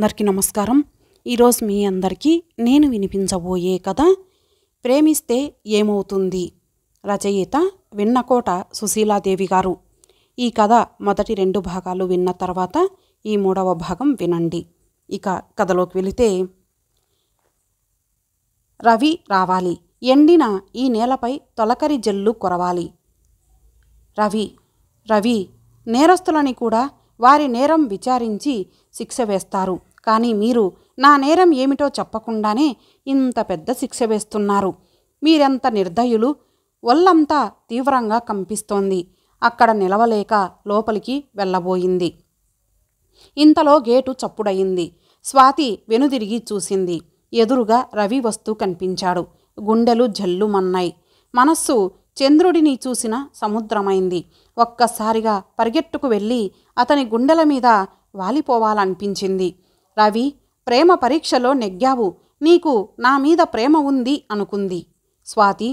అందరికీ నమస్కారం. ఈరోజు మీ అందరికీ నేను వినిపించబోయే కథ ప్రేమిస్తే ఏమవుతుంది. రచయిత వెన్నకోట సుశీలాదేవి గారు. ఈ కథ మొదటి 2 భాగాలు విన్న తర్వాత ఈ 3వ భాగం వినండి. ఇక కథలోకి వెళితే, రవి రావాలి. ఎండిన ఈ నేలపై తొలకరి జల్లు కురవాలి. రవి నేరస్తులని కూడా వారి నేరం విచారించి శిక్ష వేస్తారు. కానీ మీరు నా నేరం ఏమిటో చెప్పకుండానే ఇంత పెద్ద శిక్ష వేస్తున్నారు. మీరెంత నిర్దయులు. ఒళ్ళంతా తీవ్రంగా కంపిస్తోంది. అక్కడ నిలవలేక లోపలికి వెళ్ళబోయింది. ఇంతలో గేటు చప్పుడయింది. స్వాతి వెనుదిరిగి చూసింది. ఎదురుగా రవి వస్తూ కనిపించాడు. గుండెలు జల్లుమన్నాయి. మనస్సు చంద్రుడిని చూసిన సముద్రమైంది. ఒక్కసారిగా పరిగెట్టుకు వెళ్ళి అతని గుండెల మీద వాలిపోవాలనిపించింది. రవి, ప్రేమ పరీక్షలో నెగ్గావు. నీకు నా మీద ప్రేమ ఉంది అనుకుంది స్వాతి.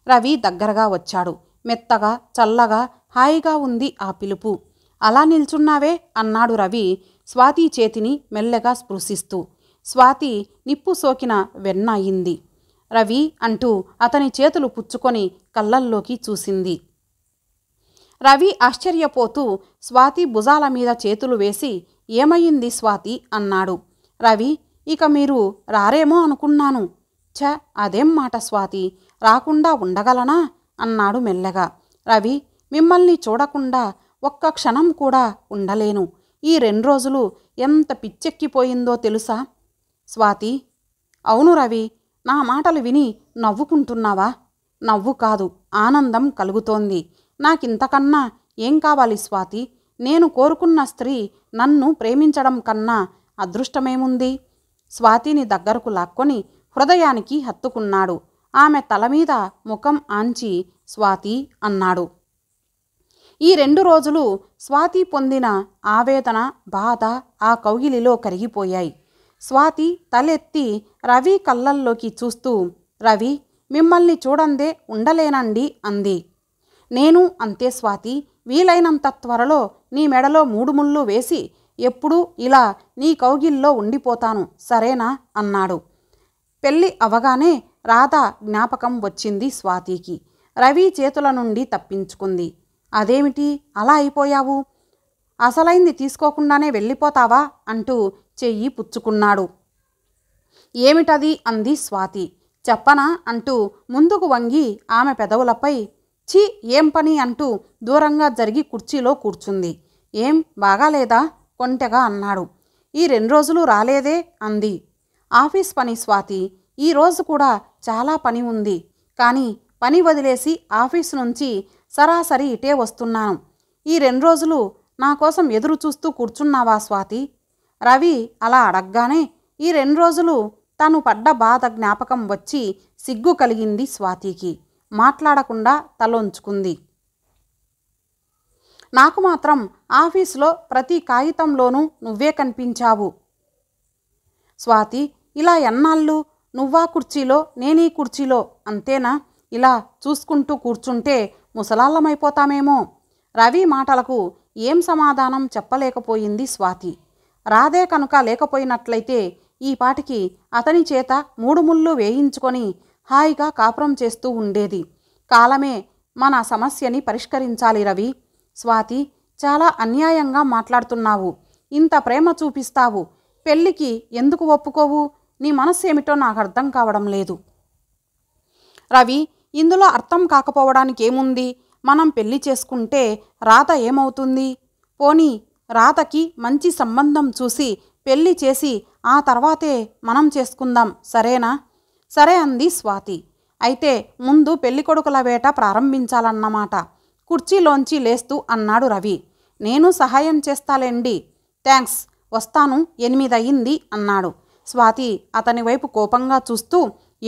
రవి దగ్గరగా వచ్చాడు. మెత్తగా, చల్లగా, హాయిగా ఉంది ఆ పిలుపు. అలా నిల్చున్నావే అన్నాడు రవి స్వాతి చేతిని మెల్లగా స్పృశిస్తూ. స్వాతి నిప్పు సోకిన వెన్న అయింది. రవి అంటూ అతని చేతులు పుచ్చుకొని కళ్ళల్లోకి చూసింది. రవి ఆశ్చర్యపోతూ స్వాతి భుజాల మీద చేతులు వేసి, ఏమయ్యింది స్వాతి అన్నాడు. రవి, ఇక మీరు రారేమో అనుకున్నాను. అదేం మాట స్వాతి, రాకుండా ఉండగలనా అన్నాడు మెల్లగా. రవి, మిమ్మల్ని చూడకుండా ఒక్క క్షణం కూడా ఉండలేను. ఈ 2 రోజులు ఎంత పిచ్చెక్కిపోయిందో తెలుసా? స్వాతి, అవును రవి, నా మాటలు విని నవ్వుకుంటున్నావా? నవ్వు కాదు, ఆనందం కలుగుతోంది. నాకింతకన్నా ఏం కావాలి స్వాతి? నేను కోరుకున్న స్త్రీ నన్ను ప్రేమించడం కన్నా అదృష్టమేముంది? స్వాతిని దగ్గరకు లాక్కొని హృదయానికి హత్తుకున్నాడు. ఆమె తల మీద ముఖం ఆంచి, స్వాతి అన్నాడు. ఈ 2 రోజులు స్వాతి పొందిన ఆవేదన, బాధ ఆ కౌగిలిలో కరిగిపోయాయి. స్వాతి తలెత్తి రవి కళ్ళల్లోకి చూస్తూ, రవి, మిమ్మల్ని చూడందే ఉండలేనండి అంది. నేను అంతే స్వాతి, వీలైనంత త్వరలో నీ మెడలో 3 ముళ్ళు వేసి ఎప్పుడూ ఇలా నీ కౌగిల్లో ఉండిపోతాను, సరేనా అన్నాడు. పెళ్ళి అవగానే రాధ జ్ఞాపకం వచ్చింది స్వాతికి. రవి చేతుల నుండి తప్పించుకుంది. అదేమిటి అలా అయిపోయావు? అసలైంది తీసుకోకుండానే వెళ్ళిపోతావా అంటూ చెయ్యి పుచ్చుకున్నాడు. ఏమిటది అంది స్వాతి. చెప్పనా అంటూ ముందుకు వంగి ఆమె పెదవులపై, ఛీ ఏం పని అంటూ దూరంగా జరిగి కుర్చీలో కూర్చుంది. ఏం బాగాలేదా కొంటెగా అన్నాడు. ఈ 2 రోజులు రాలేదే అంది. ఆఫీస్ పని స్వాతి, ఈ రోజు కూడా చాలా పని ఉంది. కానీ పని వదిలేసి ఆఫీసు నుంచి సరాసరి ఇటే వస్తున్నాను. ఈ 2 రోజులు నా కోసం ఎదురు చూస్తూ కూర్చున్నావా స్వాతి? రవి అలా అడగ్గానే ఈ 2 రోజులు తను పడ్డ బాధ జ్ఞాపకం వచ్చి సిగ్గు కలిగింది స్వాతికి. మాట్లాడకుండా తలొంచుకుంది. నాకు మాత్రం ఆఫీసులో ప్రతి కాగితంలోనూ నువ్వే కనిపించావు స్వాతి. ఇలా ఎన్నాళ్ళు? నువ్వా కుర్చీలో, నేనీ కుర్చీలో, అంతేనా? ఇలా చూసుకుంటూ కూర్చుంటే ముసలాళ్ళమైపోతామేమో. రవి మాటలకు ఏం సమాధానం చెప్పలేకపోయింది స్వాతి. రాధే కనుక లేకపోయినట్లయితే ఈ పాటికి అతని చేత 3 ముళ్ళు వేయించుకొని హాయిగా కాపురం చేస్తూ ఉండేది. కాలమే మన సమస్యని పరిష్కరించాలి రవి. స్వాతి, చాలా అన్యాయంగా మాట్లాడుతున్నావు. ఇంత ప్రేమ చూపిస్తావు, పెళ్ళికి ఎందుకు ఒప్పుకోవు? నీ మనస్సు ఏమిటో నాకు అర్థం కావడం లేదు. రవి, ఇందులో అర్థం కాకపోవడానికి ఏముంది? మనం పెళ్లి చేసుకుంటే రాధ ఏమవుతుంది? పోనీ రాధకి మంచి సంబంధం చూసి పెళ్లి చేసి ఆ తర్వాతే మనం చేసుకుందాం, సరేనా? సరే అంది స్వాతి. అయితే ముందు పెళ్ళికొడుకుల వేట ప్రారంభించాలన్నమాట. కుర్చీలోంచి లేస్తూ అన్నాడు రవి. నేను సహాయం చేస్తాలేండి. థ్యాంక్స్, వస్తాను, 8 అయింది అన్నాడు. స్వాతి అతని వైపు కోపంగా చూస్తూ,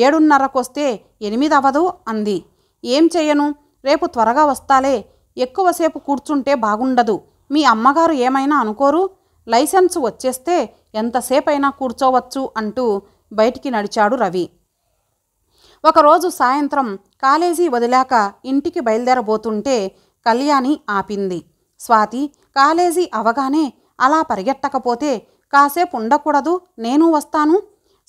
7:30కొస్తే 8 అవ్వదు అంది. ఏం చెయ్యను, రేపు త్వరగా వస్తాలే. ఎక్కువసేపు కూర్చుంటే బాగుండదు. మీ అమ్మగారు ఏమైనా అనుకోరు? లైసెన్సు వచ్చేస్తే ఎంతసేపైనా కూర్చోవచ్చు అంటూ బయటికి నడిచాడు రవి. ఒకరోజు సాయంత్రం కాలేజీ వదిలాక ఇంటికి బయలుదేరబోతుంటే కళ్యాణి ఆపింది. స్వాతి, కాలేజీ అవగానే అలా పరిగెట్టకపోతే కాసేపు ఉండకూడదు, నేను వస్తాను.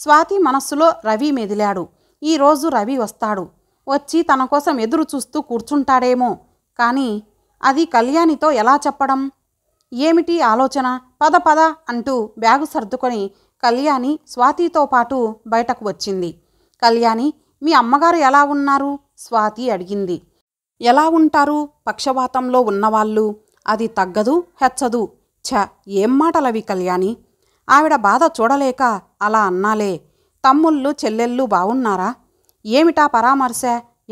స్వాతి మనస్సులో రవి మెదిలాడు. ఈరోజు రవి వస్తాడు, వచ్చి తన కోసం ఎదురు చూస్తూ కూర్చుంటాడేమో. కానీ అది కళ్యాణితో ఎలా చెప్పడం? ఏమిటి ఆలోచన? పద పద అంటూ బ్యాగు సర్దుకొని కళ్యాణి స్వాతితో పాటు బయటకు వచ్చింది. కళ్యాణి, మీ అమ్మగారు ఎలా ఉన్నారు? స్వాతి అడిగింది. ఎలా ఉంటారు? పక్షవాతంలో ఉన్నవాళ్ళు. అది తగ్గదు, హెచ్చదు. ఏం మాటలవి కళ్యాణి? ఆవిడ బాధ చూడలేక అలా అన్నాలే. తమ్ముళ్ళు చెల్లెళ్ళు బావున్నారా? ఏమిటా పరామర్శ?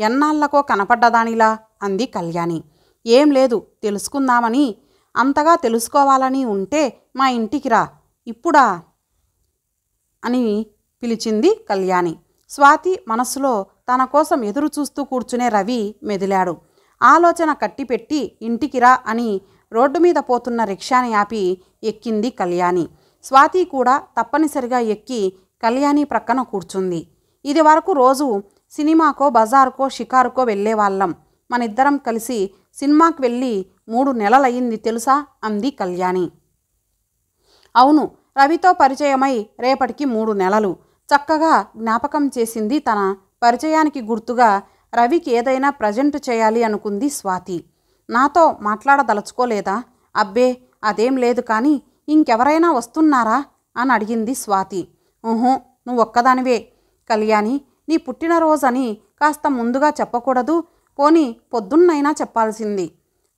ఎన్నాళ్లకో కనపడ్డదానిలా అంది కళ్యాణి. ఏం లేదు, తెలుసుకుందామని. అంతగా తెలుసుకోవాలని ఉంటే మా ఇంటికి రా. ఇప్పుడా అని పిలిచింది కళ్యాణి. స్వాతి మనస్సులో తన కోసం ఎదురు చూస్తూ కూర్చునే రవి మెదిలాడు. ఆలోచన కట్టిపెట్టి ఇంటికి రా అని రోడ్డు మీద పోతున్న రిక్షాని ఆపి ఎక్కింది కళ్యాణి. స్వాతి కూడా తప్పనిసరిగా ఎక్కి కళ్యాణి ప్రక్కన కూర్చుంది. ఇది వరకు రోజు సినిమాకో బజారుకో షికారుకో వెళ్ళేవాళ్ళం. మనిద్దరం కలిసి సినిమాకి వెళ్ళి 3 నెలలయ్యింది తెలుసా అంది కళ్యాణి. అవును, రవితో పరిచయమై రేపటికి 3 నెలలు. చక్కగా జ్ఞాపకం చేసింది. తన పరిచయానికి గుర్తుగా రవికి ఏదైనా ప్రజెంట్ చేయాలి అనుకుంది స్వాతి. నాతో మాట్లాడదలుచుకోలేదా? అబ్బే, అదేం లేదు, కానీ ఇంకెవరైనా వస్తున్నారా అని అడిగింది స్వాతి. నువ్వొక్కదానివే. కళ్యాణి, నీ పుట్టినరోజని కాస్త ముందుగా చెప్పకూడదు? పోనీ పొద్దున్నైనా చెప్పాల్సింది.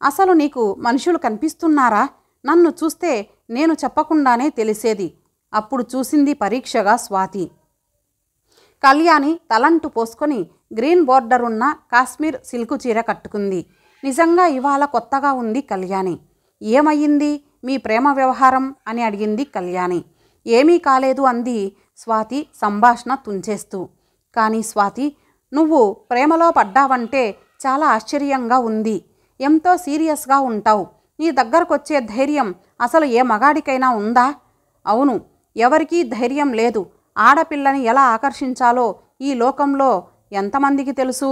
అసలు నీకు మనుషులు కనిపిస్తున్నారా? నన్ను చూస్తే నేను చెప్పకుండానే తెలిసేది. అప్పుడు చూసింది పరీక్షగా స్వాతి. కళ్యాణి తలంటు పోసుకొని గ్రీన్ బోర్డర్ ఉన్న కాశ్మీర్ సిల్కు చీర కట్టుకుంది. నిజంగా ఇవాళ కొత్తగా ఉంది కళ్యాణి. ఏమయ్యింది మీ ప్రేమ వ్యవహారం అని అడిగింది కళ్యాణి. ఏమీ కాలేదు అంది స్వాతి సంభాషణ తుంచేస్తూ. కానీ స్వాతి, నువ్వు ప్రేమలో పడ్డావంటే చాలా ఆశ్చర్యంగా ఉంది. ఎంతో సీరియస్గా ఉంటావు. నీ దగ్గరకొచ్చే ధైర్యం అసలు ఏ మగాడికైనా ఉందా? అవును, ఎవరికీ ధైర్యం లేదు. ఆడపిల్లని ఎలా ఆకర్షించాలో ఈ లోకంలో ఎంతమందికి తెలుసు?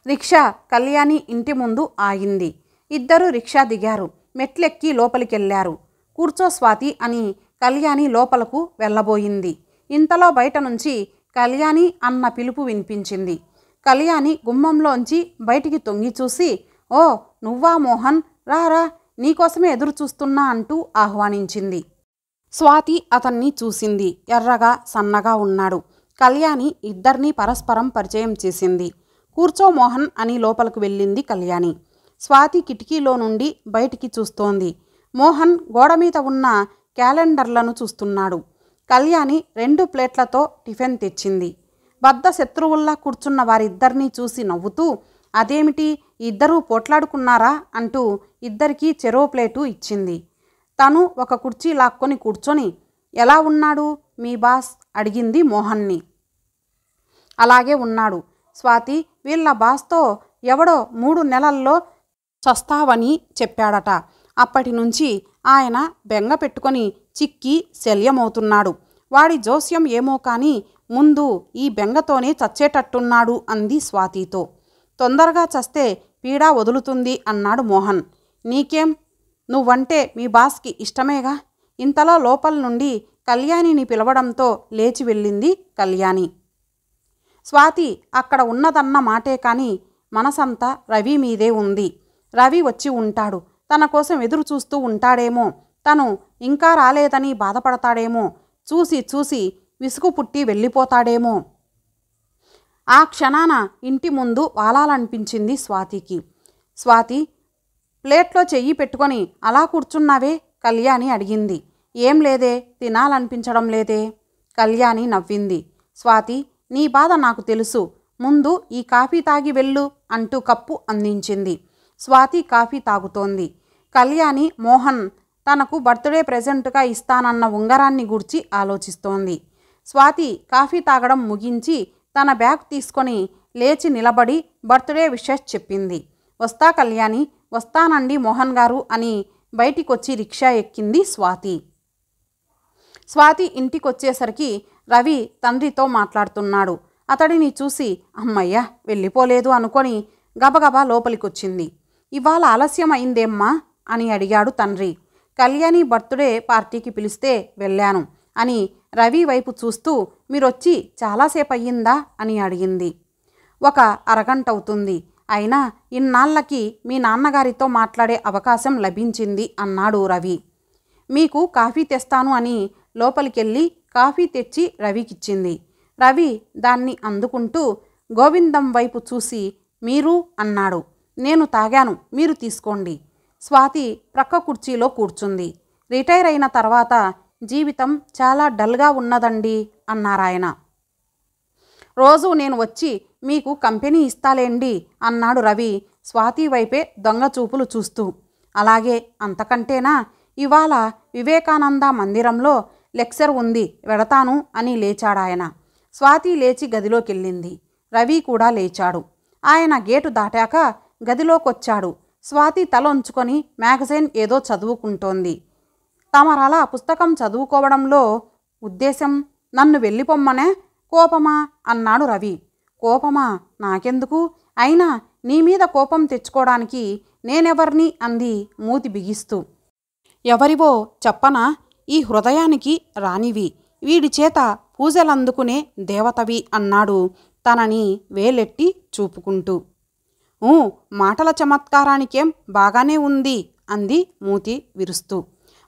రిక్షా కళ్యాణి ఇంటి ముందు ఆగింది. ఇద్దరు రిక్షా దిగారు. మెట్లెక్కి లోపలికెళ్లారు. కూర్చో స్వాతి అని కళ్యాణి లోపలకు వెళ్ళబోయింది. ఇంతలో బయట నుంచి కళ్యాణి అన్న పిలుపు వినిపించింది. కళ్యాణి గుమ్మంలోంచి బయటికి తొంగి చూసి, ఓ నువ్వా మోహన్, రారా, నీకోసమే ఎదురు చూస్తున్నా అంటూ ఆహ్వానించింది. స్వాతి అతన్ని చూసింది. ఎర్రగా సన్నగా ఉన్నాడు. కళ్యాణి ఇద్దరినీ పరస్పరం పరిచయం చేసింది. కూర్చో మోహన్ అని లోపలికి వెళ్ళింది కళ్యాణి. స్వాతి కిటికీలో నుండి బయటికి చూస్తోంది. మోహన్ గోడమీద ఉన్న క్యాలెండర్లను చూస్తున్నాడు. కళ్యాణి 2 ప్లేట్లతో టిఫిన్ తెచ్చింది. బద్ధ శత్రువుల్లా కూర్చున్న వారిద్దరినీ చూసి నవ్వుతూ, అదేమిటి ఇద్దరూ పోట్లాడుకున్నారా అంటూ ఇద్దరికీ చెరో ప్లేటు ఇచ్చింది. తను ఒక కుర్చీ లాక్కొని కూర్చొని, ఎలా ఉన్నాడు మీ బాస్ అడిగింది మోహన్ని. అలాగే ఉన్నాడు స్వాతి. వీళ్ళ బాస్తో ఎవడో 3 నెలల్లో చస్తావని చెప్పాడట. అప్పటి నుంచి ఆయన బెంగ పెట్టుకొని చిక్కి శల్యమవుతున్నాడు. వాడి జోస్యం ఏమో కానీ ముందు ఈ బెంగతోనే చచ్చేటట్టున్నాడు అంది స్వాతితో. తొందరగా చస్తే పీడా వదులుతుంది అన్నాడు మోహన్. నీకేం, నువ్వంటే మీ బాస్కి ఇష్టమేగా. ఇంతలో లోపల నుండి కళ్యాణిని పిలవడంతో లేచి వెళ్ళింది కళ్యాణి. స్వాతి అక్కడ ఉన్నదన్న మాటే కానీ మనసంతా రవి మీదే ఉంది. రవి వచ్చి ఉంటాడు. తన కోసం ఎదురు చూస్తూ ఉంటాడేమో. తను ఇంకా రాలేదని బాధపడతాడేమో. చూసి చూసి విసుగు పుట్టి వెళ్ళిపోతాడేమో. ఆ క్షణాన ఇంటి ముందు వాలాలనిపించింది స్వాతికి. స్వాతి, ప్లేట్లో చెయ్యి పెట్టుకొని అలా కూర్చున్నావే కళ్యాణి అడిగింది. ఏం లేదే, తినాలనిపించడం లేదే. కళ్యాణి నవ్వింది. స్వాతి, నీ బాధ నాకు తెలుసు. ముందు ఈ కాఫీ తాగి వెళ్ళు అంటూ కప్పు అందించింది. స్వాతి కాఫీ తాగుతోంది. కళ్యాణి మోహన్ తనకు బర్త్డే ప్రెజెంట్గా ఇస్తానన్న ఉంగరాన్ని గూర్చి ఆలోచిస్తోంది. స్వాతి కాఫీ తాగడం ముగించి తన బ్యాగ్ తీసుకొని లేచి నిలబడి బర్త్డే విషెస్ చెప్పింది. వస్తా కళ్యాణి. వస్తానండి మోహన్ గారు అని బయటికొచ్చి రిక్షా ఎక్కింది స్వాతి. స్వాతి ఇంటికొచ్చేసరికి రవి తండ్రితో మాట్లాడుతున్నాడు. అతడిని చూసి అమ్మయ్య వెళ్ళిపోలేదు అనుకొని గబగబా లోపలికొచ్చింది. ఇవాళ ఆలస్యం అయిందేమ్మా అని అడిగాడు తండ్రి. కళ్యాణి బర్త్డే పార్టీకి పిలిస్తే వెళ్ళాను అని రవి వైపు చూస్తూ మీరొచ్చి చాలాసేపు అయ్యిందా అని అడిగింది. ఒక అరగంట అవుతుంది. అయినా ఇన్నాళ్ళకి మీ నాన్నగారితో మాట్లాడే అవకాశం లభించింది అన్నాడు రవి. మీకు కాఫీ తెస్తాను అని లోపలికెళ్ళి కాఫీ తెచ్చి రవికిచ్చింది. రవి దాన్ని అందుకుంటూ గోవిందం వైపు చూసి మీరు అన్నాడు. నేను తాగాను, మీరు తీసుకోండి. స్వాతి ప్రక్క కుర్చీలో కూర్చుంది. రిటైర్ అయిన తర్వాత జీవితం చాలా డల్గా ఉన్నదండి అన్నారాయన. రోజు నేను వచ్చి మీకు కంపెనీ ఇస్తాలేండి అన్నాడు రవి స్వాతి వైపే దొంగ చూపులు చూస్తూ. అలాగే, అంతకంటేనా? ఇవాళ వివేకానంద మందిరంలో లెక్చర్ ఉంది, వెడతాను అని లేచాడాయన. స్వాతి లేచి గదిలోకెళ్ళింది. రవి కూడా లేచాడు. ఆయన గేటు దాటాక గదిలోకొచ్చాడు. స్వాతి తల ఉంచుకొని మ్యాగజైన్ ఏదో చదువుకుంటోంది. తమరలా పుస్తకం చదువుకోవడంలో ఉద్దేశం నన్ను వెళ్ళిపోమ్మనే? కోపమా అన్నాడు రవి. కోపమా? నాకెందుకు? అయినా నీ మీద కోపం తెచ్చుకోవడానికి నేనెవర్ని అంది మూతి బిగిస్తూ. ఎవరివో చెప్పనా? ఈ హృదయానికి రానివి, వీడి చేత పూజలందుకునే దేవతవి అన్నాడు తనని వేలెట్టి చూపుకుంటూ. మాటల చమత్కారానికేం బాగానే ఉంది అంది మూతి విరుస్తూ.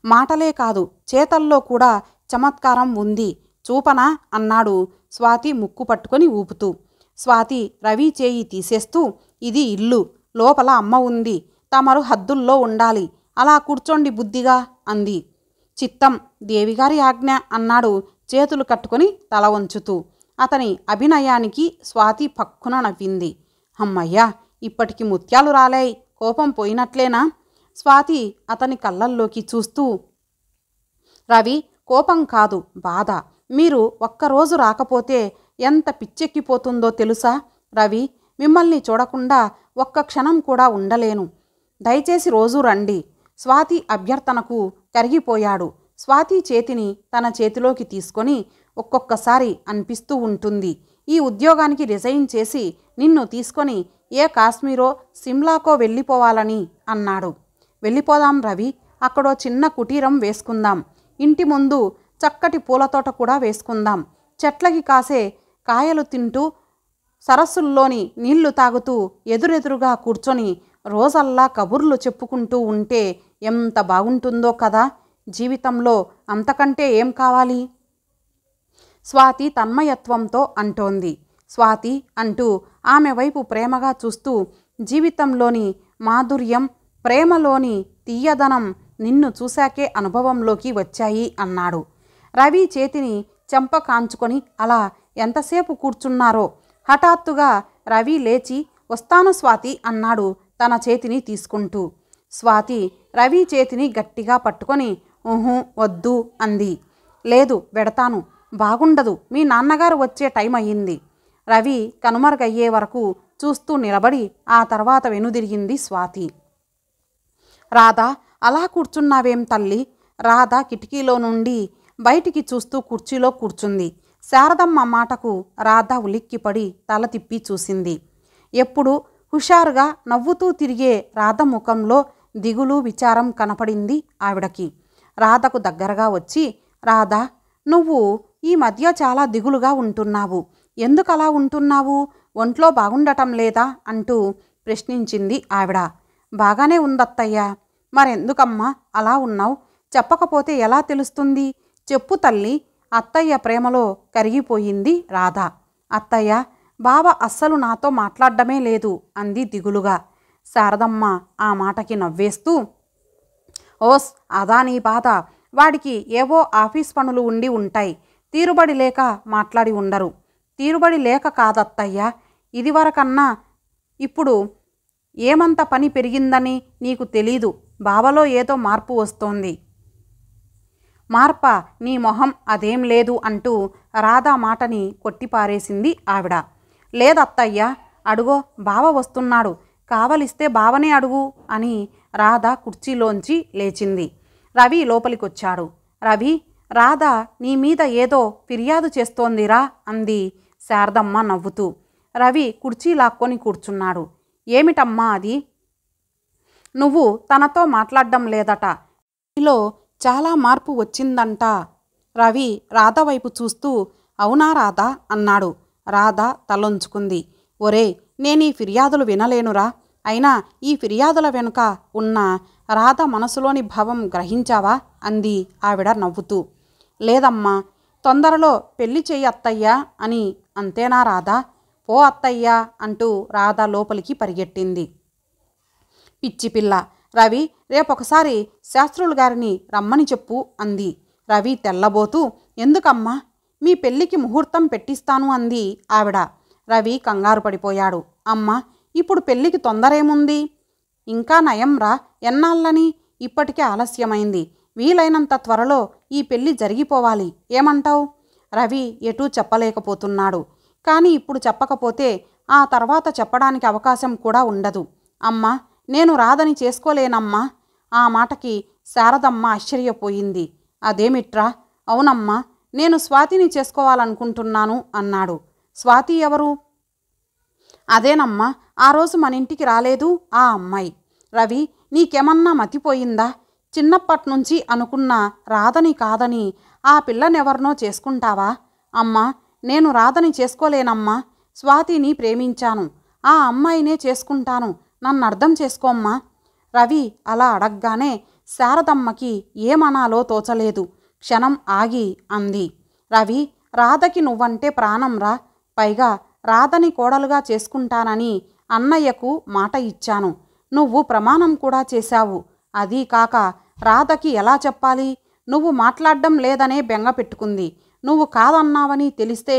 మాటలే కాదు, చేతల్లో కూడా చమత్కారం ఉంది, చూపనా అన్నాడు స్వాతి ముక్కు పట్టుకొని ఊపుతూ. స్వాతి రవి చేయి తీసేస్తూ, ఇది ఇల్లు, లోపల అమ్మ ఉంది, తమరు హద్దుల్లో ఉండాలి, అలా కూర్చోండి బుద్ధిగా అంది. చిత్తం, దేవిగారి ఆజ్ఞ అన్నాడు చేతులు కట్టుకొని తల వంచుతూ. అతని అభినయానికి స్వాతి పక్కున నవ్వింది. అమ్మయ్యా, ఇప్పటికి ముత్యాలు రాలాయి, కోపం పోయినట్లేనా? స్వాతి అతని కళ్ళల్లోకి చూస్తూ, రవి, కోపం కాదు, బాధ. మీరు ఒక్కరోజు రాకపోతే ఎంత పిచ్చెక్కిపోతుందో తెలుసా? రవి, మిమ్మల్ని చూడకుండా ఒక్క క్షణం కూడా ఉండలేను. దయచేసి రోజూ రండి. స్వాతి అభ్యర్థనకు కరిగిపోయాడు. స్వాతి చేతిని తన చేతిలోకి తీసుకొని ఒక్కొక్కసారి అనిపిస్తూ ఉంటుంది, ఈ ఉద్యోగానికి రిజైన్ చేసి నిన్ను తీసుకొని ఏ కాశ్మీరో సిమ్లాకో వెళ్ళిపోవాలని అన్నాడు. వెళ్ళిపోదాం రవి, అక్కడో చిన్న కుటీరం వేసుకుందాం, ఇంటి ముందు చక్కటి పూలతోట కూడా వేసుకుందాం, చెట్లకి కాసే కాయలు తింటూ సరస్సుల్లోని నీళ్లు తాగుతూ ఎదురెదురుగా కూర్చొని రోజల్లా కబుర్లు చెప్పుకుంటూ ఉంటే ఎంత బాగుంటుందో కదా. జీవితంలో అంతకంటే ఏం కావాలి? స్వాతి తన్మయత్వంతో అంటోంది. స్వాతి అంటూ ఆమె వైపు ప్రేమగా చూస్తూ, జీవితంలోని మాధుర్యం, ప్రేమలోని తీయదనం నిన్ను చూశాకే అనుభవంలోకి వచ్చాయి అన్నాడు. రవి చేతిని చెంప కాంచుకొని అలా ఎంతసేపు కూర్చున్నారో. హఠాత్తుగా రవి లేచి వస్తాను స్వాతి అన్నాడు తన చేతిని తీసుకుంటూ. స్వాతి రవి చేతిని గట్టిగా పట్టుకొని వద్దు అంది. లేదు, వెడతాను, బాగుండదు, మీ నాన్నగారు వచ్చే టైం అయ్యింది. రవి కనుమరుగయ్యే వరకు చూస్తూ నిలబడి ఆ తర్వాత వెనుదిరిగింది స్వాతి. రాధా, అలా కూర్చున్నావేం తల్లి? రాధ కిటికీలో నుండి బయటికి చూస్తూ కుర్చీలో కూర్చుంది. శారదమ్మ మాటకు రాధ ఉలిక్కిపడి తల తిప్పి చూసింది. ఎప్పుడు హుషారుగా నవ్వుతూ తిరిగే రాధ ముఖంలో దిగులు, విచారం కనపడింది ఆవిడకి. రాధకు దగ్గరగా వచ్చి, రాధా, నువ్వు ఈ మధ్య చాలా దిగులుగా ఉంటున్నావు, ఎందుకలా ఉంటున్నావు? ఒంట్లో బాగుండటం లేదా అంటూ ప్రశ్నించింది ఆవిడ. బాగానే ఉందత్తయ్యా. మరెందుకమ్మా అలా ఉన్నావు? చెప్పకపోతే ఎలా తెలుస్తుంది? చెప్పు తల్లి. అత్తయ్య ప్రేమలో కరిగిపోయింది రాధ. అత్తయ్య, బావ అస్సలు నాతో మాట్లాడడమే లేదు అంది దిగులుగా. శారదమ్మ ఆ మాటకి నవ్వేస్తూ, ఓస్, అదా నీ బాధ? వాడికి ఏవో ఆఫీస్ పనులు ఉండి ఉంటాయి, తీరుబడి లేక మాట్లాడి ఉండరు. తీరుబడి లేక కాదత్తయ్యా, ఇదివరకన్నా ఇప్పుడు ఏమంత పని పెరిగిందని నీకు తెలీదు. బావలో ఏదో మార్పు వస్తోంది. మార్పా? నీ మొహం, అదేం లేదు అంటూ రాధా మాటని కొట్టిపారేసింది ఆవిడ. లేదత్తయ్యా, అడుగో బావ వస్తున్నాడు, కావలిస్తే బావనే అడుగు అని రాధ కుర్చీలోంచి లేచింది. రవి లోపలికొచ్చాడు. రవి, రాధ నీ మీద ఏదో ఫిర్యాదు చేస్తోందిరా అంది శారదమ్మ నవ్వుతూ. రవి కుర్చీ లాక్కొని కూర్చున్నాడు. ఏమిటమ్మా అది? నువ్వు తనతో మాట్లాడడం లేదట, లో చాలా మార్పు వచ్చిందంట. రవి రాధ వైపు చూస్తూ అవునా రాధా అన్నాడు. రాధ తలొంచుకుంది. ఒరేయ్, నేనీ ఫిర్యాదులు వినలేనురా. అయినా ఈ ఫిర్యాదుల వెనుక ఉన్న రాధ మనసులోని భావం గ్రహించావా అంది ఆవిడ నవ్వుతూ. లేదమ్మా, తొందరలో పెళ్లి చెయ్యి అత్తయ్యా అని. అంతేనా రాధా? పో అత్తయ్యా అంటూ రాధ లోపలికి పరిగెట్టింది. పిచ్చిపిల్ల, రవి రేపొకసారి శాస్త్రులు గారిని రమ్మని చెప్పు అంది. రవి తెల్లబోతూ ఎందుకమ్మా? మీ పెళ్ళికి ముహూర్తం పెట్టిస్తాను అంది ఆవిడ. రవి కంగారు పడిపోయాడు. అమ్మా, ఇప్పుడు పెళ్ళికి తొందరేముంది? ఇంకా నయంరా, ఎన్నాళ్ళని? ఇప్పటికే ఆలస్యమైంది. వీలైనంత త్వరలో ఈ పెళ్ళి జరిగిపోవాలి. ఏమంటావు? రవి ఎటూ చెప్పలేకపోతున్నాడు. కానీ ఇప్పుడు చెప్పకపోతే ఆ తర్వాత చెప్పడానికి అవకాశం కూడా ఉండదు. అమ్మా, నేను రాధని చేసుకోలేనమ్మా. ఆ మాటకి శారదమ్మ ఆశ్చర్యపోయింది. అదేమిట్రా? అవునమ్మా, నేను స్వాతిని చేసుకోవాలనుకుంటున్నాను అన్నాడు. స్వాతి ఎవరు? అదేనమ్మా, ఆ రోజు మన ఇంటికి రాలేదు ఆ అమ్మాయి. రవి, నీకేమన్నా మతిపోయిందా? చిన్నప్పట్నుంచి అనుకున్న రాధని కాదని ఆ పిల్లనెవరినో చేసుకుంటావా? అమ్మా, నేను రాధని చేసుకోలేనమ్మా. స్వాతిని ప్రేమించాను. ఆ అమ్మాయినే చేసుకుంటాను. నన్ను అర్థం చేసుకోమ్మా. రవి అలా అడగ్గానే శారదమ్మకి ఏమనాలో తోచలేదు. క్షణం ఆగి అంది. రవి, రాధకి నువ్వంటే ప్రాణంరా. పైగా రాధని కోడలుగా చేసుకుంటానని అన్నయ్యకు మాట ఇచ్చాను. నువ్వు ప్రమాణం కూడా చేశావు. అదీ కాక రాధకి ఎలా చెప్పాలి? నువ్వు మాట్లాడడం లేదనే బెంగ పెట్టుకుంది. నువ్వు కాదన్నావని తెలిస్తే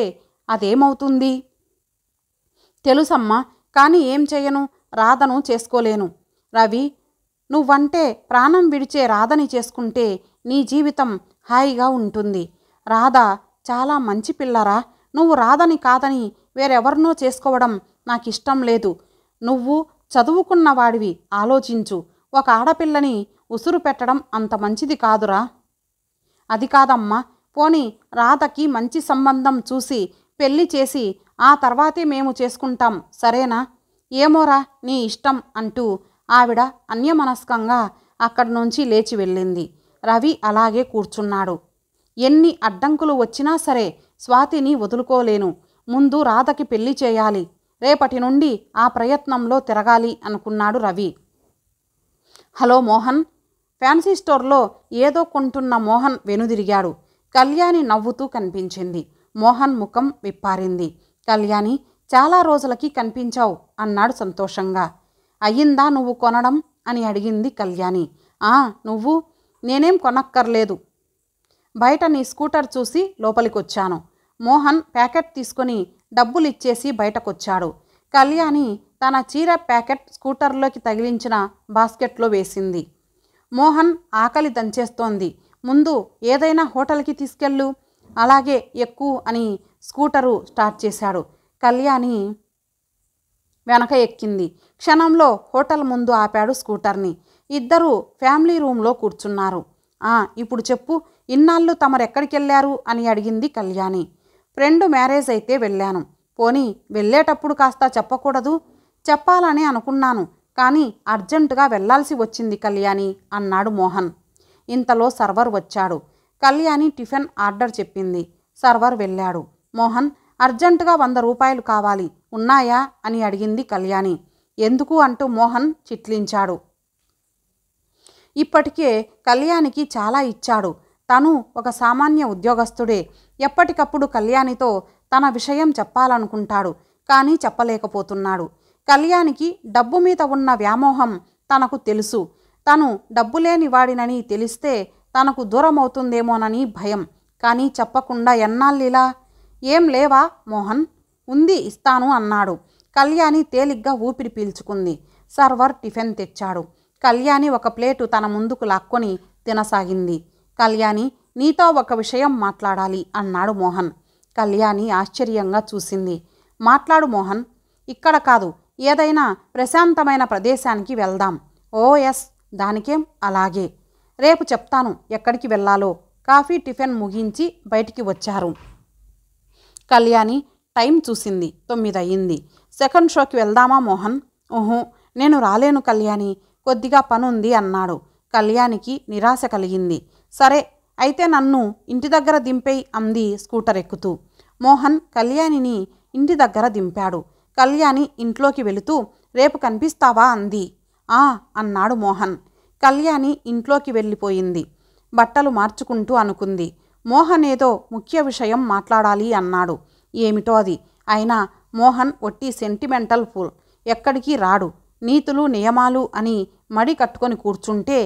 అదేమవుతుంది? తెలుసమ్మా, కానీ ఏం చెయ్యను? రాధను చేసుకోలేను. రవి, నువ్వంటే ప్రాణం విడిచే రాధని చేసుకుంటే నీ జీవితం హాయిగా ఉంటుంది. రాధ చాలా మంచి పిల్లరా. నువ్వు రాధని కాదని వేరెవరినో చేసుకోవడం నాకిష్టం లేదు. నువ్వు చదువుకున్నవాడివి, ఆలోచించు. ఒక ఆడపిల్లని ఉసురు పెట్టడం అంత మంచిది కాదురా. అది కాదమ్మా, పోనీ రాధకి మంచి సంబంధం చూసి పెళ్లి చేసి ఆ తర్వాతే మేము చేసుకుంటాం, సరేనా? ఏమోరా, నీ ఇష్టం అంటూ ఆవిడ అన్యమనస్కంగా అక్కడి నుంచి లేచి వెళ్ళింది. రవి అలాగే కూర్చున్నాడు. ఎన్ని అడ్డంకులు వచ్చినా సరే స్వాతిని వదులుకోలేను. ముందు రాధకి పెళ్లి చేయాలి. రేపటి నుండి ఆ ప్రయత్నంలో తిరగాలి అనుకున్నాడు రవి. హలో మోహన్. ఫ్యాన్సీ స్టోర్లో ఏదో కొంటున్న మోహన్ వెనుదిరిగాడు. కళ్యాణి నవ్వుతూ కనిపించింది. మోహన్ ముఖం విప్పారింది. కళ్యాణి, చాలా రోజులకి కనిపించావు అన్నాడు సంతోషంగా. అయ్యిందా నువ్వు కొనడం అని అడిగింది కళ్యాణి. నువ్వు? నేనేం కొనక్కర్లేదు. బయట నీ స్కూటర్ చూసి లోపలికొచ్చాను. మోహన్ ప్యాకెట్ తీసుకొని డబ్బులిచ్చేసి బయటకొచ్చాడు. కళ్యాణి తన చీర ప్యాకెట్ స్కూటర్లోకి తగిలించిన బాస్కెట్లో వేసింది. మోహన్ ఆకలి దంచేస్తోంది. ముందు ఏదైనా హోటల్కి తీసుకెళ్ళు. అలాగే ఎక్కు అని స్కూటరు స్టార్ట్ చేశాడు. కళ్యాణి వెనక ఎక్కింది. క్షణంలో హోటల్ ముందు ఆపాడు స్కూటర్ని. ఇద్దరూ ఫ్యామిలీ రూమ్లో కూర్చున్నారు. ఇప్పుడు చెప్పు, ఇన్నాళ్ళు తమరెక్కడికెళ్ళారు అని అడిగింది కళ్యాణి. ఫ్రెండ్ మ్యారేజ్ అయితే వెళ్ళాను. పోనీ వెళ్ళేటప్పుడు కాస్త చెప్పకూడదు? చెప్పాలని అనుకున్నాను, కానీ అర్జెంటుగా వెళ్లాల్సి వచ్చింది కళ్యాణి అన్నాడు మోహన్. ఇంతలో సర్వర్ వచ్చాడు. కళ్యాణి టిఫిన్ ఆర్డర్ చెప్పింది. సర్వర్ వెళ్ళాడు. మోహన్, అర్జెంటుగా 100 రూపాయలు కావాలి, ఉన్నాయా అని అడిగింది కళ్యాణి. ఎందుకు అంటూ మోహన్ చిట్లించాడు. ఇప్పటికే కళ్యాణికి చాలా ఇచ్చాడు. తను ఒక సామాన్య ఉద్యోగస్తుడే. ఎప్పటికప్పుడు కళ్యాణితో తన విషయం చెప్పాలనుకుంటాడు, కానీ చెప్పలేకపోతున్నాడు. కళ్యాణికి డబ్బు మీద ఉన్న వ్యామోహం తనకు తెలుసు. తను డబ్బులేని వాడినని తెలిస్తే తనకు దూరమవుతుందేమోనని భయం. కానీ చెప్పకుండా ఎన్నాళ్ళిలా? ఏం లేవా మోహన్? ఉంది, ఇస్తాను అన్నాడు. కళ్యాణి తేలిగ్గా ఊపిరి పీల్చుకుంది. సర్వర్ టిఫిన్ తెచ్చాడు. కళ్యాణి ఒక ప్లేటు తన ముందుకు లాక్కొని తినసాగింది. కళ్యాణి, నీతో ఒక విషయం మాట్లాడాలి అన్నాడు మోహన్. కళ్యాణి ఆశ్చర్యంగా చూసింది. మాట్లాడు మోహన్. ఇక్కడ కాదు, ఏదైనా ప్రశాంతమైన ప్రదేశానికి వెళ్దాం. ఓ ఎస్, దానికేం, అలాగే. రేపు చెప్తాను ఎక్కడికి వెళ్ళాలో. కాఫీ టిఫిన్ ముగించి బయటికి వచ్చారు. కళ్యాణి టైం చూసింది. 9 అయ్యింది. సెకండ్ షోకి వెళ్దామా మోహన్? నేను రాలేను కళ్యాణి, కొద్దిగా పనుంది అన్నాడు. కళ్యాణికి నిరాశ కలిగింది. సరే అయితే నన్ను ఇంటి దగ్గర దింపేయ్ అంది స్కూటర్ ఎక్కుతూ. మోహన్ కళ్యాణిని ఇంటి దగ్గర దింపాడు. కళ్యాణి ఇంట్లోకి వెళుతూ రేపు కనిపిస్తావా అంది. ఆ అన్నాడు మోహన్. కళ్యాణి ఇంట్లోకి వెళ్ళిపోయింది. బట్టలు మార్చుకుంటూ అనుకుంది. మోహన్ ఏదో ముఖ్య విషయం మాట్లాడాలి అన్నాడు. ఏమిటో అది. అయినా మోహన్ ఒట్టి సెంటిమెంటల్ ఫూల్. ఎక్కడికి రాడు. నీతులు నియమాలు అని మడి కట్టుకొని కూర్చుంటే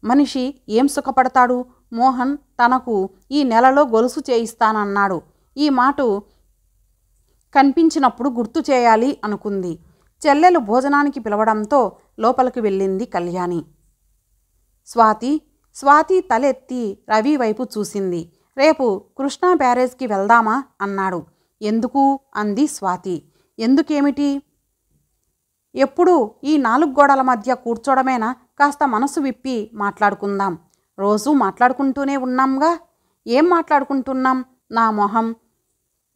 మనిషి ఏం సుఖపడతాడు? మోహన్ తనకు ఈ నెలలో గొలుసు చేయిస్తానన్నాడు. ఈ మాట కనిపించినప్పుడు గుర్తు చేయాలి అనుకుంది. చెల్లెలు భోజనానికి పిలవడంతో లోపలికి వెళ్ళింది కళ్యాణి. స్వాతి తలెత్తి రవి వైపు చూసింది. రేపు కృష్ణా బ్యారేజ్కి వెళ్దామా అన్నాడు. ఎందుకు అంది స్వాతి. ఎందుకేమిటి? ఎప్పుడూ ఈ 4 గోడల మధ్య కూర్చోడమేనా? కాస్త మనసు విప్పి మాట్లాడుకుందాం. రోజూ మాట్లాడుకుంటూనే ఉన్నాంగా. ఏం మాట్లాడుకుంటున్నాం? నా మొహం.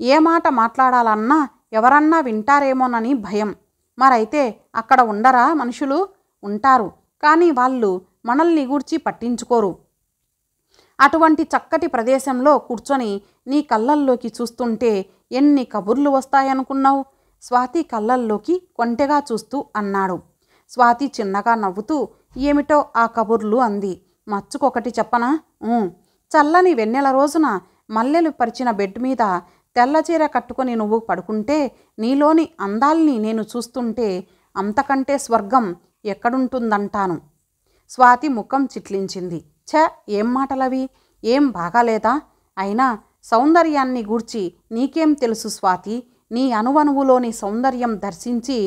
ఏ మాట మాట్లాడాలన్నా ఎవరన్నా వింటారేమోనని భయం. మరైతే అక్కడ ఉండరా మనుషులు? ఉంటారు. కానీ వాళ్ళు మనల్ని గూర్చి పట్టించుకోరు. అటువంటి చక్కటి ప్రదేశంలో కూర్చొని నీ కళ్ళల్లోకి చూస్తుంటే ఎన్ని కబుర్లు వస్తాయనుకున్నావు? స్వాతి కళ్ళల్లోకి కొంటెగా చూస్తూ అన్నాడు. స్వాతి చిన్నగా నవ్వుతూ ఏమిటో ఆ కబుర్లు అంది. మచ్చుకొకటి చెప్పనా? చల్లని వెన్నెల రోజున మల్లెలు పరిచిన బెడ్ మీద తెల్లచీర కట్టుకొని నువ్వు పడుకుంటే నీలోని అందాల్ని నేను చూస్తుంటే అంతకంటే స్వర్గం ఎక్కడుంటుందంటాను. స్వాతి ముఖం చిట్లించింది. ఏం మాటలవి? ఏం బాగాలేదా? అయినా సౌందర్యాన్ని గూర్చి నీకేం తెలుసు స్వాతి? నీ అణువణువులోని సౌందర్యం దర్శించి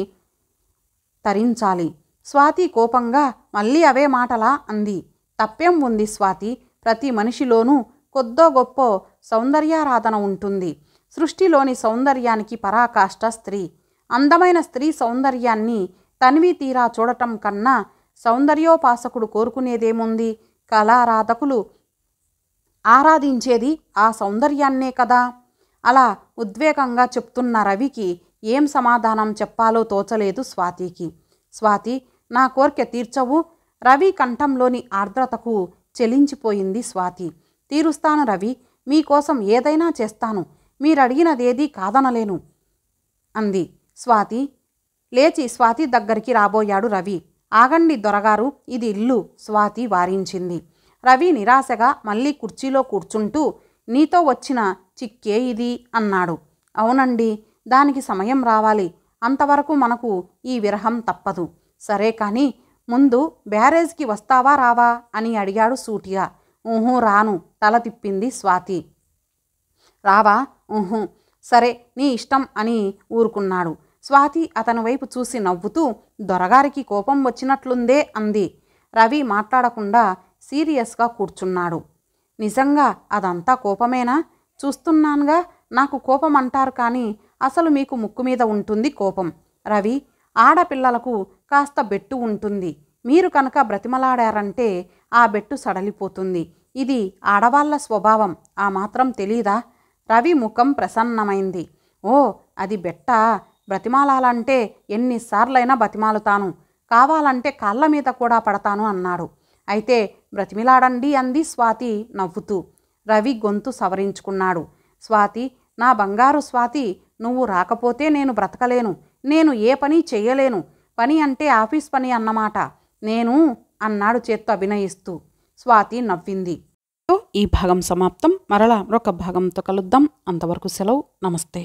తరించాలి. స్వాతి కోపంగా మళ్ళీ అవే మాటలా అంది. తప్పేం ఉంది స్వాతి? ప్రతి మనిషిలోనూ కొద్దో గొప్పో సౌందర్యారాధన ఉంటుంది. సృష్టిలోని సౌందర్యానికి పరాకాష్ట స్త్రీ. అందమైన స్త్రీ సౌందర్యాన్ని తనివి తీరా చూడటం కన్నా సౌందర్యోపాసకుడు కోరుకునేదేముంది? కళారాధకులు ఆరాధించేది ఆ సౌందర్యాన్నే కదా. అలా ఉద్వేగంగా చెప్తున్న రవికి ఏం సమాధానం చెప్పాలో తోచలేదు స్వాతికి. స్వాతి, నా కోర్కె తీర్చవు? రవి కంఠంలోని ఆర్ద్రతకు చెలించిపోయింది స్వాతి. తీరుస్తాను రవి, మీకోసం ఏదైనా చేస్తాను. మీరడిగినదేదీ కాదనలేను అంది స్వాతి. లేచి స్వాతి దగ్గరికి రాబోయాడు రవి. ఆగండి దొరగారు, ఇది ఇల్లు స్వాతి వారించింది. రవి నిరాశగా మళ్ళీ కుర్చీలో కూర్చుంటూ నీతో వచ్చిన చిక్కే ఇది అన్నాడు. అవునండి, దానికి సమయం రావాలి. అంతవరకు మనకు ఈ విరహం తప్పదు. సరే కానీ ముందు బ్యారేజ్కి వస్తావా రావా అని అడిగాడు సూటిగా. రాను తల తిప్పింది స్వాతి. రావా? సరే నీ ఇష్టం అని ఊరుకున్నాడు. స్వాతి అతని వైపు చూసి నవ్వుతూ దొరగారికి కోపం వచ్చినట్లుందే అంది. రవి మాట్లాడకుండా సీరియస్గా కూర్చున్నాడు. నిజంగా అదంతా కోపమేనా? చూస్తున్నానుగా. నాకు కోపం అంటారు కానీ అసలు మీకు ముక్కు మీద ఉంటుంది కోపం. రవి, ఆడపిల్లలకు కాస్త బెట్టు ఉంటుంది. మీరు కనుక బ్రతిమలాడారంటే ఆ బెట్టు సడలిపోతుంది. ఇది ఆడవాళ్ల స్వభావం. ఆ మాత్రం తెలీదా? రవి ముఖం ప్రసన్నమైంది. అది బెట్టా? బ్రతిమాలాలంటే ఎన్నిసార్లైనా బతిమాలుతాను. కావాలంటే కాళ్ళ మీద కూడా పడతాను అన్నాడు. అయితే బ్రతిమిలాడండి అంది స్వాతి నవ్వుతూ. రవి గొంతు సవరించుకున్నాడు. స్వాతి, నా బంగారు స్వాతి, నువ్వు రాకపోతే నేను బ్రతకలేను. నేను ఏ పని చెయ్యలేను. పని అంటే ఆఫీస్ పని అన్నమాట. నేను అన్నాడు చేత్తో అభినయిస్తూ. స్వాతి నవ్వింది. ఈ భాగం సమాప్తం. మరలా మరొక భాగంతో కలుద్దాం. అంతవరకు సెలవు. నమస్తే.